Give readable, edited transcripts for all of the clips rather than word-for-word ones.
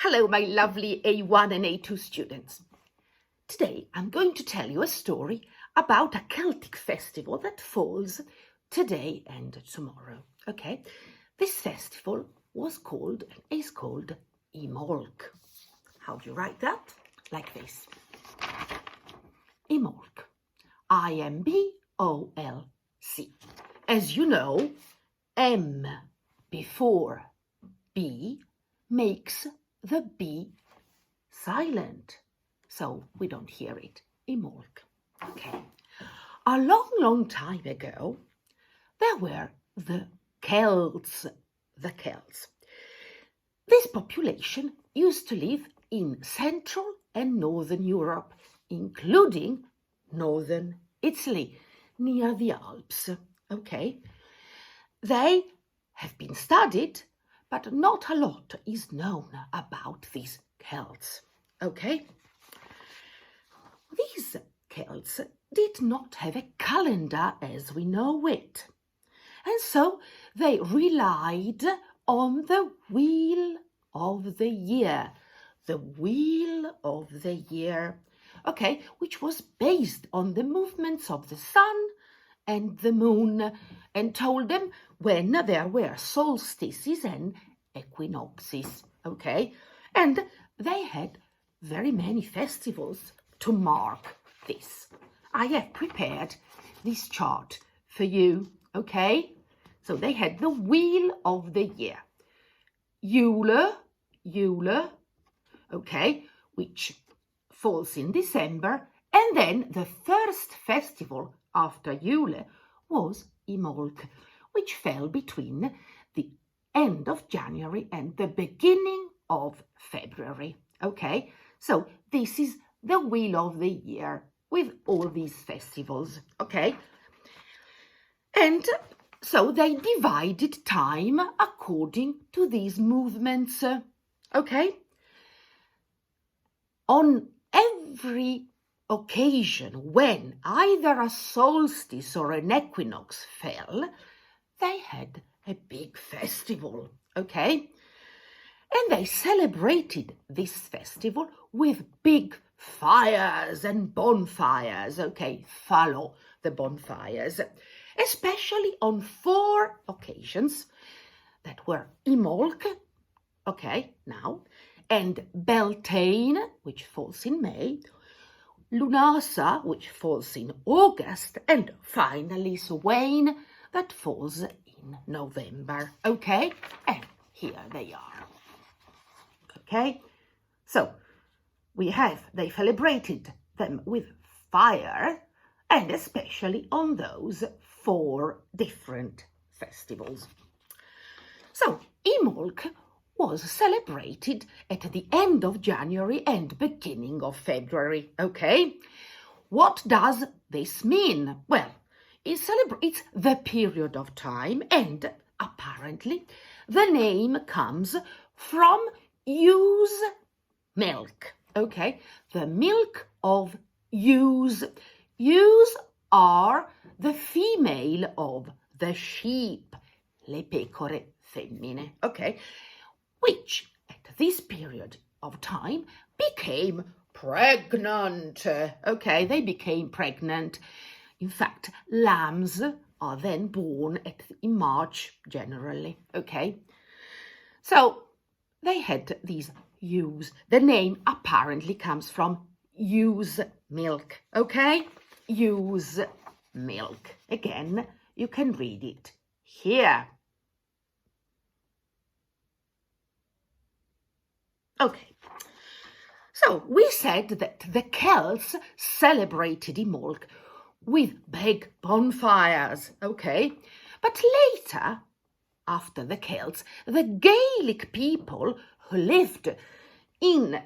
Hello, my lovely A1 and A2 students. Today I'm going to tell you a story about a Celtic festival that falls today and tomorrow. Okay, this festival was called and is called Imbolc. How do you write that? Like this. Imbolc. I-M-B-O-L-C. As you know, M before B makes the B silent, so we don't hear it. Imbolc. Okay. A long, long time ago, there were the Celts. This population used to live in Central and Northern Europe, including Northern Italy, near the Alps. Okay. They have been studied, but not a lot is known about these Celts. Okay. These Celts did not have a calendar as we know it, and so they relied on the wheel of the year. The wheel of the year, okay, which was based on the movements of the sun and the moon, and told them when there were solstices and equinoxes, okay? And they had very many festivals to mark this. I have prepared this chart for you, okay? So they had the wheel of the year. Yule, okay, which falls in December, and then the first festival after Yule was Imbolc, which fell between the end of January and the beginning of February. Okay, so this is the wheel of the year with all these festivals. Okay, and so they divided time according to these movements. Okay, on every occasion when either a solstice or an equinox fell, they had a big festival, okay? And they celebrated this festival with big fires and bonfires, okay? Follow the bonfires, especially on 4 occasions that were Imbolc, okay, now, and Beltane, which falls in May, Lunasa, which falls in August, and finally Samhain, that falls in November, okay? And here they are, okay? So they celebrated them with fire, and especially on those 4 different festivals. So Imbolc was celebrated at the end of January and beginning of February, okay? What does this mean? Well, it celebrates the period of time, and apparently the name comes from ewe's milk, okay? The milk of ewes. Ewes are the female of the sheep, le pecore femmine, okay? Which at this period of time became pregnant, okay? They became pregnant. In fact, lambs are then born in March generally, okay? So they had these ewes. The name apparently comes from ewe's milk, okay? Ewe's milk. Again, you can read it here. Okay, so we said that the Celts celebrated Imbolc with big bonfires, okay? But later, after the Celts, the Gaelic people who lived in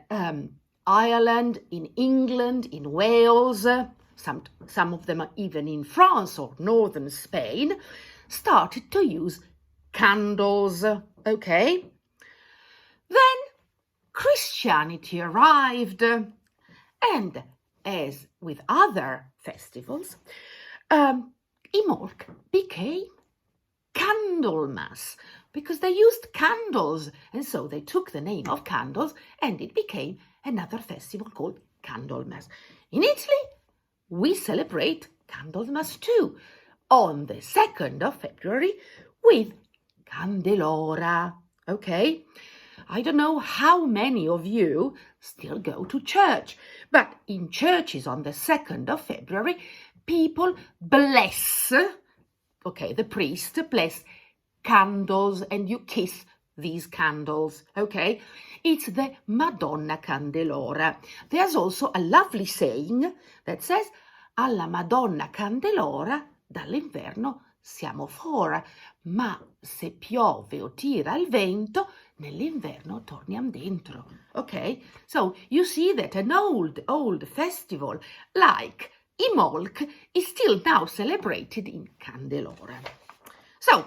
Ireland, in England, in Wales, some of them are even in France or northern Spain, started to use candles, okay? Then Christianity arrived, and as with other festivals, Imbolc became Candlemas because they used candles, and so they took the name of candles and it became another festival called Candlemas. In Italy, we celebrate Candlemas too on the 2nd of February with Candelora, okay? I don't know how many of you still go to church, but in churches on the 2nd of February, people bless, okay, the priest bless candles and you kiss these candles, okay? It's the Madonna Candelora. There's also a lovely saying that says, alla Madonna Candelora dall'inverno siamo fuori, ma se piove o tira il vento, nell'inverno torniamo dentro. Okay, so you see that an old festival like Imbolc is still now celebrated in Candelora. So,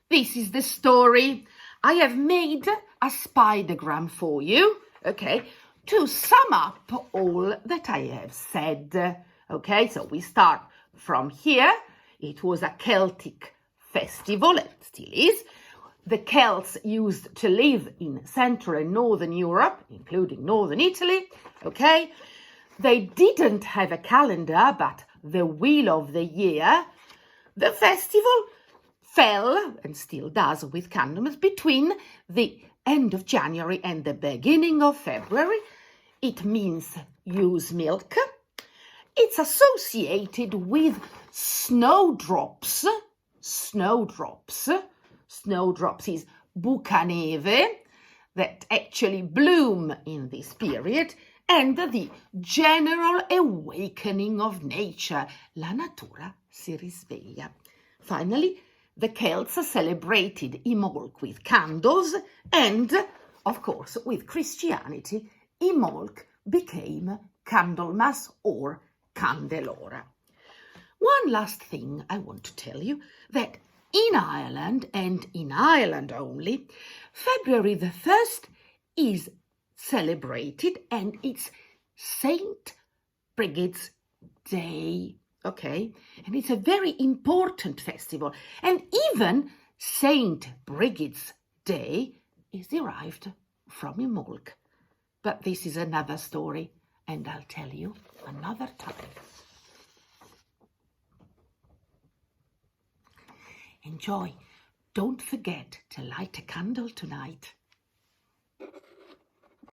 this is the story. I have made a spidergram for you, okay, to sum up all that I have said. Okay, so we start from here. It was a Celtic festival, it still is. The Celts used to live in Central and Northern Europe, including Northern Italy, okay? They didn't have a calendar, but the wheel of the year. The festival fell, and still does with Candlemas, between the end of January and the beginning of February. It means use milk. It's associated with snowdrops. Snowdrops is bucaneve, that actually bloom in this period, and the general awakening of nature. La natura si risveglia. Finally, the Celts celebrated Imbolc with candles, and, of course, with Christianity, Imbolc became Candlemas or Candelora. One last thing I want to tell you, that in Ireland, and in Ireland only, February the 1st is celebrated, and it's Saint Brigid's Day, okay? And it's a very important festival, and even Saint Brigid's Day is derived from Imbolc. But this is another story, and I'll tell you another time. Enjoy. Don't forget to light a candle tonight.